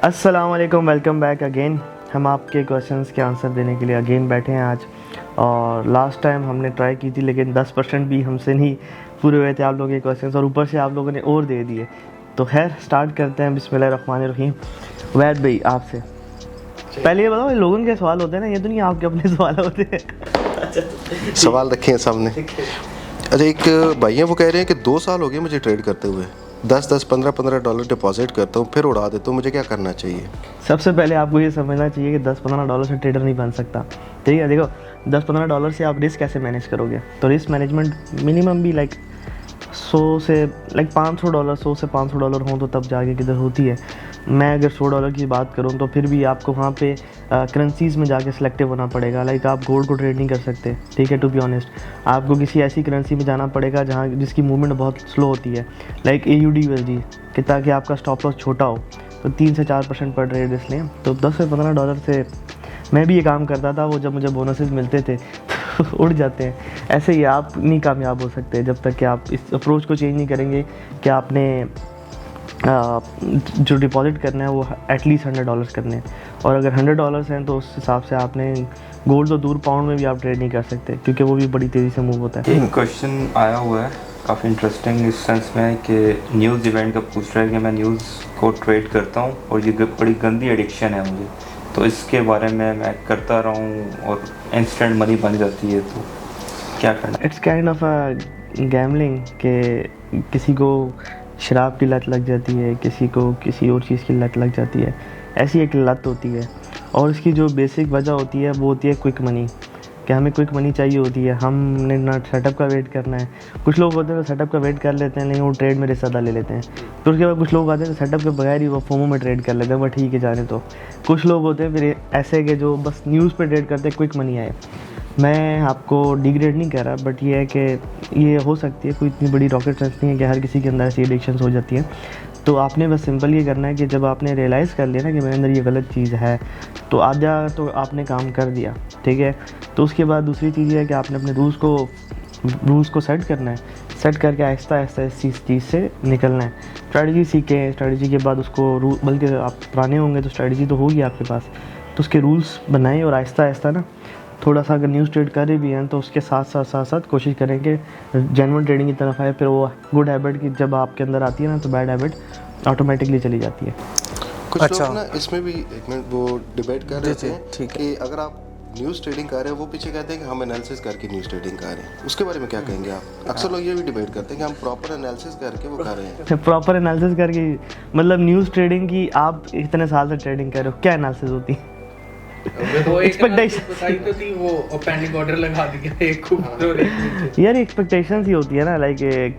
अस्सलाम वालेकुम, welcome back again. हम आपके क्वेश्चंस के आंसर देने के लिए अगेन बैठे हैं आज। और लास्ट टाइम हमने ट्राई की थी लेकिन 10% भी हमसे नहीं पूरे हुए थे आप लोगों के क्वेश्चंस, और ऊपर से आप लोगों ने और दे दिए। तो खैर स्टार्ट करते हैं। बिस्मिल्लाहिर्रहमानिर्रहीम। वैद भाई आपसे पहले ये बताओ, ये लोगों के सवाल होते हैं ना, ये तो नहीं आपके अपने सवाल होते हैं। सवाल रखे हैं सामने। अच्छा, एक भाई हैं वो कह रहे हैं कि 2 साल हो गए मुझे ट्रेड करते हुए, 10-10 15-15 डॉलर डिपॉजिट करता हूँ फिर उड़ा देता हूँ, मुझे क्या करना चाहिए? सबसे पहले आपको ये समझना चाहिए कि 10-15 डॉलर से ट्रेडर नहीं बन सकता। ठीक है, देखो 10-15 डॉलर से आप रिस्क कैसे मैनेज करोगे? तो रिस्क मैनेजमेंट मिनिमम भी लाइक 100 से लाइक 500 डॉलर, 100 से 500 डॉलर हों तो तब जाके किधर होती है। मैं अगर 100 डॉलर की बात करूँ तो फिर भी आपको वहाँ पे करेंसीज़ में जाके सिलेक्टिव होना पड़ेगा। लाइक आप गोल्ड को ट्रेड नहीं कर सकते, ठीक है, टू बी ऑनेस्ट। आपको किसी ऐसी करेंसी में जाना पड़ेगा जहाँ जिसकी मूवमेंट बहुत स्लो होती है, लाइक AUD USD, कि ताकि आपका स्टॉप लॉस छोटा हो। तो 3 से 4% पर ट्रेड इसलिए। तो 10 से 15 डॉलर से मैं भी ये काम करता था, वो जब मुझे बोनसेस मिलते थे तो उड़ जाते हैं। ऐसे ही आप नहीं कामयाब हो सकते जब तक कि आप इस अप्रोच को चेंज नहीं करेंगे कि आपने जो डिपॉजिट करना है वो एटलीस्ट $100 करने हैं। और अगर $100 हैं तो उस हिसाब से आपने गोल्ड तो दूर, पाउंड में भी आप ट्रेड नहीं कर सकते क्योंकि वो भी बड़ी तेज़ी से मूव होता है। एक क्वेश्चन आया हुआ है काफ़ी इंटरेस्टिंग इस सेंस में कि न्यूज़ इवेंट का पूछ रहा है कि मैं न्यूज़ को ट्रेड करता हूँ और ये बड़ी गंदी एडिक्शन है मुझे, तो इसके बारे में मैं करता रहा हूँ और इंस्टेंट मनी बन जाती है, तो क्या करना? It's kind of a gambling कि किसी को शराब की लत लग जाती है, किसी को किसी और चीज़ की लत लग जाती है। ऐसी एक लत होती है और इसकी जो बेसिक वजह होती है वो होती है क्विक मनी, कि हमें क्विक मनी चाहिए होती है। हमने ना सेटअप का वेट करना है। कुछ लोग होते हैं सेटअप का वेट कर लेते हैं लेकिन वो ट्रेड में रिस्क ले लेते हैं। तो उसके बाद कुछ लोग आते हैं सेटअप के बगैर ही वो फोमो में ट्रेड कर लेते हैं, वह ठीक है जाने। तो कुछ लोग होते हैं फिर ऐसे के जो बस न्यूज़ पे ट्रेड करते हैं, क्विक मनी आए। मैं आपको डिग्रेड नहीं कर रहा, बट ये है कि ये हो सकती है, कोई इतनी बड़ी रॉकेट साइंस नहीं है कि हर किसी के अंदर ऐसी एडिक्शंस हो जाती है। तो आपने बस सिंपल ये करना है कि जब आपने रियलाइज़ कर लिया ना कि मेरे अंदर ये गलत चीज़ है, तो आधा तो आपने काम कर दिया, ठीक है। तो उसके बाद दूसरी चीज़ ये है कि आपने अपने रूल्स को सेट करना है। सेट करके आहिस्ता आहिस्ता इस चीज़ से निकलना है। स्ट्रैटेजी सीखें, स्ट्रैटेजी के बाद उसको बल्कि आप पुराने होंगे तो स्ट्रैटेजी तो होगी आपके पास, तो उसके रूल्स बनाएं और आहिस्ता आहिस्ता ना थोड़ा सा अगर न्यूज़ ट्रेड कर रहे भी हैं तो उसके साथ कोशिश करें कि जेन्युइन ट्रेडिंग की तरफ आए। फिर वो गुड हैबिट की जब आपके अंदर आती है ना तो बैड हैबिट ऑटोमेटिकली चली जाती है। कुछ लोग ना इसमें भी एक मिनट वो डिबेट कर रहे थे कि अगर आप न्यूज़ ट्रेडिंग कर रहे हैं, वो पीछे कहते हैं कि हम एनालिसिस करके न्यूज़ ट्रेडिंग कर रहे हैं, उसके बारे में क्या कहेंगे आप? अक्सर लोग ये भी डिबेट करते हैं कि हम प्रॉपर एनालिसिस करके वो कर रहे हैं। प्रॉपर एनालिसिस करके मतलब न्यूज़ ट्रेडिंग की आप इतने साल से ट्रेडिंग कर रहे हो, क्या एनालिसिस होती है? यार एक्सपेक्टेशंस ही होती है ना, लाइक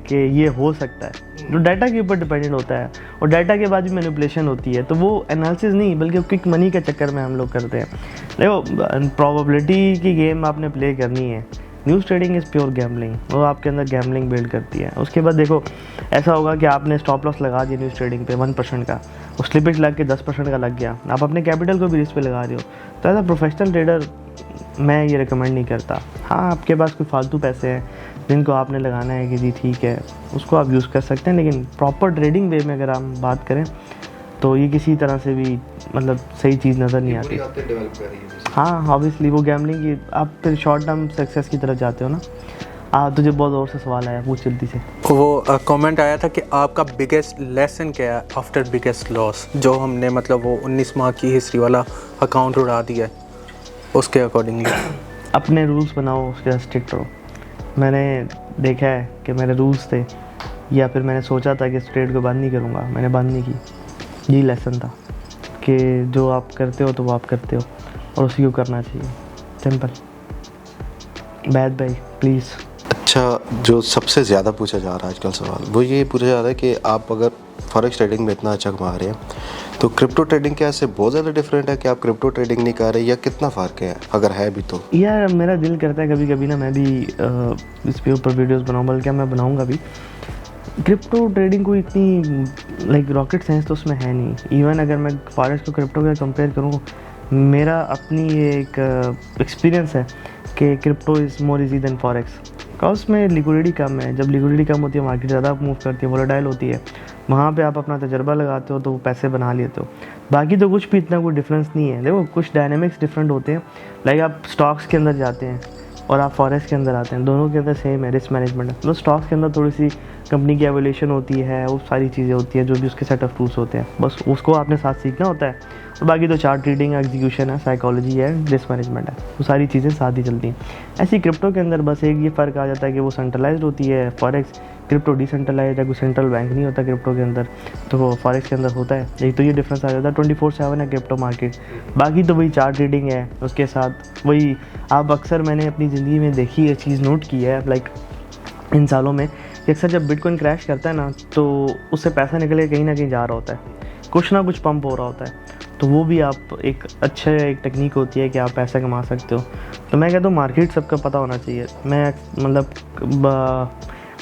कि ये हो सकता है, जो डाटा के ऊपर डिपेंडेंट होता है। और डाटा के बाद भी मैनिपुलेशन होती है, तो वो एनालिसिस नहीं बल्कि क्विक मनी के चक्कर में हम लोग करते हैं। देखो प्रोबेबिलिटी की गेम आपने प्ले करनी है। News trading is pure gambling, वो आपके अंदर गैम्बलिंग बिल्ड करती है। उसके बाद देखो ऐसा होगा कि आपने स्टॉप लॉस लगा दिया न्यूज़ ट्रेडिंग पे 1% का, और स्लिपेज लग के 10% का लग गया, आप अपने कैपिटल को भी रिस्क पे लगा रहे हो। तो एज अ प्रोफेशनल ट्रेडर मैं ये रिकमेंड नहीं करता। हाँ, आपके पास कोई फालतू पैसे हैं जिनको आपने लगाना है कि जी ठीक है, उसको आप यूज़ कर सकते हैं, लेकिन प्रॉपर ट्रेडिंग वे में अगर हम बात करें तो ये किसी तरह से भी मतलब सही चीज़ नज़र नहीं आती। हाँ ऑब्वियसली वो गैम्बलिंग की आप फिर शॉर्ट टर्म सक्सेस की तरफ जाते हो ना। तुझे बहुत और से सवाल आया, पूछ जल्दी से। वो कमेंट आया था कि आपका बिगेस्ट लेसन क्या है आफ्टर बिगेस्ट लॉस, जो हमने मतलब वो 19 माह की हिस्ट्री वाला अकाउंट उड़ा दिया है, उसके अकॉर्डिंगली। अपने रूल्स बनाओ, उसके साथ स्ट्रिक्ट रहो। मैंने देखा है कि मेरे रूल्स थे, या फिर मैंने सोचा था कि इस ट्रेड को बंद नहीं करूँगा, मैंने बंद नहीं की। यही लेसन था कि जो आप करते हो तो वो आप करते हो और उसी को करना चाहिए, सिंपल। बैद भाई प्लीज़। अच्छा, जो सबसे ज़्यादा पूछा जा रहा है आजकल सवाल, वो ये पूछा जा रहा है कि आप अगर फॉरेक्स ट्रेडिंग में इतना अच्छा कमा रहे हैं तो क्रिप्टो ट्रेडिंग क्या इससे बहुत ज़्यादा डिफरेंट है कि आप क्रिप्टो ट्रेडिंग नहीं कर रहे, या कितना फ़र्क है अगर है भी तो? यार मेरा दिल करता है कभी कभी ना मैं भी इस पे ऊपर वीडियोस बनाऊँ, बल्कि मैं बनाऊँगा भी। क्रिप्टो ट्रेडिंग कोई इतनी लाइक रॉकेट साइंस तो उसमें है नहीं। इवन अगर मैं फॉरेक्स को क्रिप्टो के कंपेयर करूँ, मेरा अपनी ये एक एक्सपीरियंस है कि crypto is more easy than forex. Because उसमें लिक्विडिटी कम है। जब लिक्विडिटी कम होती है मार्केट ज़्यादा मूव करती है, वोलेटाइल होती है, वहाँ पे आप अपना तजर्बा लगाते हो तो वो पैसे बना लेते हो। बाकी तो कुछ भी इतना कोई डिफरेंस नहीं है। देखो कुछ डायनेमिक्स डिफरेंट होते हैं, लाइक आप स्टॉक्स के अंदर जाते हैं और आप फॉरेक्स के अंदर आते हैं, दोनों के अंदर सेम है रिस्क मैनेजमेंट है। मतलब स्टॉक्स के अंदर थोड़ी सी कंपनी की एवोल्यूशन होती है, वो सारी चीज़ें होती हैं जो भी उसके सेट ऑफ टूल्स होते हैं, बस उसको आपने साथ सीखना होता है। और बाकी तो चार्ट रीडिंग, एग्जीक्यूशन है, साइकोलॉजी है, रिस्क मैनेजमेंट है, वो सारी चीज़ें साथ ही चलती हैं। ऐसी क्रिप्टो के अंदर बस एक ये फ़र्क आ जाता है कि वो सेंट्रलाइज्ड होती है फॉरेक्स, क्रिप्टो डिसेंट्रलाइज्ड है, कोई सेंट्रल बैंक नहीं होता क्रिप्टो के अंदर, तो वो फॉरेक्स के अंदर होता है। एक तो ये डिफरेंस आ जाता है। 24/7 है क्रिप्टो मार्केट, बाकी तो वही चार्ट रीडिंग है, उसके साथ वही आप अक्सर मैंने अपनी ज़िंदगी में देखी है चीज़, नोट की है लाइक इन सालों में कि अक्सर जब बिटकॉइन क्रैश करता है ना तो उससे पैसा निकल के कहीं ना कहीं जा रहा होता है, कुछ ना कुछ पंप हो रहा होता है। तो वो भी आप एक टेक्निक होती है कि आप पैसा कमा सकते हो। तो मैं कहता हूँ मार्केट सबका पता होना चाहिए। मैं मतलब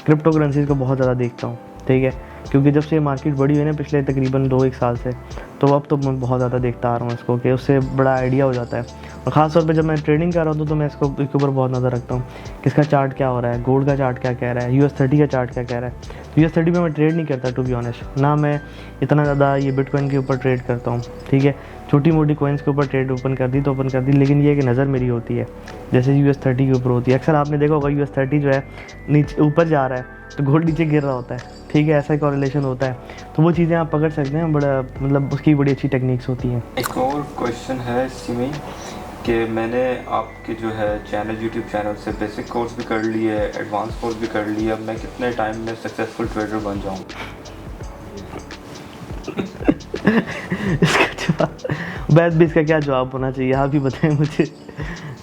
क्रिप्टो करेंसीज को बहुत ज़्यादा देखता हूँ, ठीक है, क्योंकि जब से ये मार्केट बढ़ी हुई है ना पिछले तकरीबन 2-1 साल से, तो अब तो मैं बहुत ज़्यादा देखता आ रहा हूँ इसको कि उससे बड़ा आइडिया हो जाता है। और ख़ास तौर पे जब मैं ट्रेडिंग कर रहा हूँ तो मैं इसके ऊपर बहुत नज़र रखता हूँ कि इसका चार्ट क्या हो रहा है, गोल्ड का चार्ट क्या कह रहा है, US30 का चार्ट क्या कह रहा है। US30 में मैं ट्रेड नहीं करता टू बी ऑनेस्ट, ना मैं इतना ज़्यादा ये बिटकॉइन के ऊपर ट्रेड करता हूँ, ठीक है। छोटी मोटी कॉइन्स के ऊपर ट्रेड ओपन कर दी तो ओपन कर दी, लेकिन ये कि नज़र मेरी होती है जैसे US30 के ऊपर होती है। अक्सर आपने देखा होगा US30 जो है नीचे ऊपर जा रहा है तो गोल्ड नीचे गिर रहा होता है, ठीक है, ऐसा कॉरिलेशन होता है। तो वो चीज़ें आप पकड़ सकते हैं, बड़ा मतलब उसकी बड़ी अच्छी टेक्निक्स होती हैं। एक और क्वेश्चन है इसी में कि मैंने आपके जो है चैनल, यूट्यूब चैनल से बेसिक कोर्स भी कर लिए, एडवांस कोर्स भी कर लिया, मैं कितने टाइम में सक्सेसफुल ट्रेडर बन जाऊँ? इसका जवाब बैद भी इसका क्या जवाब होना चाहिए आप ही बताएं मुझे।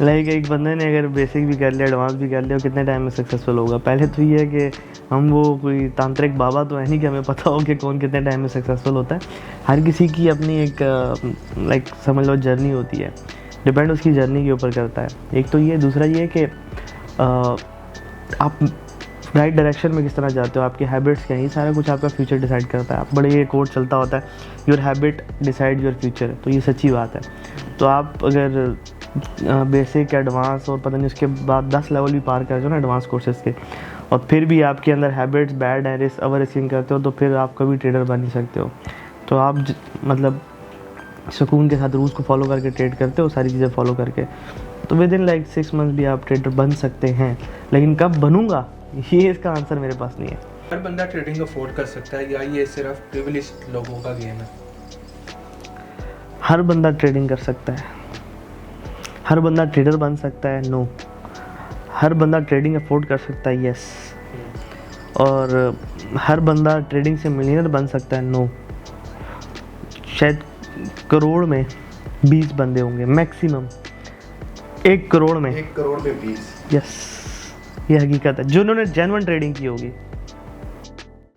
लाइक एक बंदे ने अगर बेसिक भी कर लिया, एडवांस भी कर लिया, कितने टाइम में सक्सेसफुल होगा? पहले तो ये है कि हम वो कोई तांत्रिक बाबा तो है नहीं कि हमें पता हो कि कौन कितने टाइम में सक्सेसफुल होता है। हर किसी की अपनी एक लाइक समझ लो जर्नी होती है, डिपेंड उसकी जर्नी के ऊपर करता है। एक तो ये, दूसरा ये कि आप राइट डायरेक्शन में किस तरह जाते हो, आपके हैबिट्स क्या हैं, ये सारा कुछ आपका फ्यूचर डिसाइड करता है। आप बड़े ये कोड चलता होता है, your habit decide your future, तो ये सच्ची बात है। तो आप अगर बेसिक, एडवांस और पता नहीं उसके बाद 10 लेवल भी पार करते हो ना एडवांस कोर्सेज़ के, और फिर भी आपके अंदर हैबिट्स बैड है, रिस्क ओवर रिस्किंग करते हो, तो फिर आप कभी ट्रेडर बन नहीं सकते हो। तो आप मतलब सुकून के साथ रूल्स को फॉलो करके ट्रेड करते हो, सारी चीज़ें फॉलो करके, तो विद इन लाइक 6 मंथ भी आप ट्रेडर बन सकते हैं। लेकिन कब बनूंगा, ये इसका आंसर मेरे पास नहीं है। हर बंदा ट्रेडिंग अफोर्ड कर सकता है या ये सिर्फ प्रिविलेज्ड लोगों का गेम है? हर बंदा ट्रेडिंग कर सकता है, हर बंदा ट्रेडर बन सकता है, नो। हर बंदा ट्रेडिंग अफोर्ड कर सकता है, यस। और हर बंदा ट्रेडिंग से मिलियनर बन सकता है, नो। शायद करोड़ में 20 बंदे होंगे मैक्सिमम, 1 करोड़ में 1 करोड़ में 20, यस, ये हकीकत है, जिन्होंने जेन्युइन ट्रेडिंग की होगी।